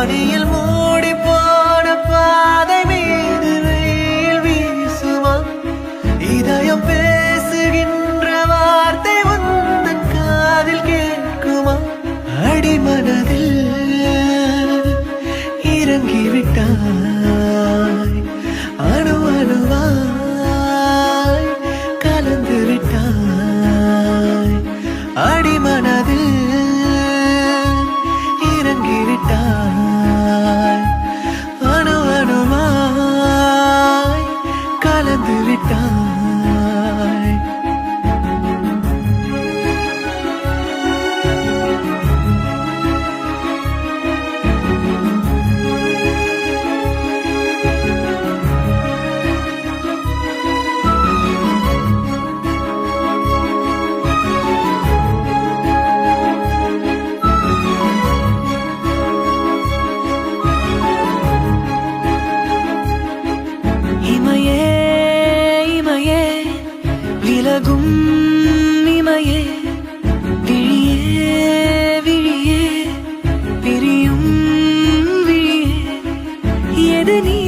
மாடியில் மூடி போன பாதை மீது வெயில் வீசுமா இதயம் பேசுகின்ற வார்த்தை உந்தன் காதில் கேட்குமா அடிமனதில் இறங்கிவிட்டாய் அணு அணுவாய் கலந்து விட்டாய் அடிமனதில் இறங்கிவிட்டாய் அணு அணுவாய் கலந்து விட்டாய் இமையே இமையே விலகும் இமையே விழியே விழியே பிரியும் விழியே எது நீ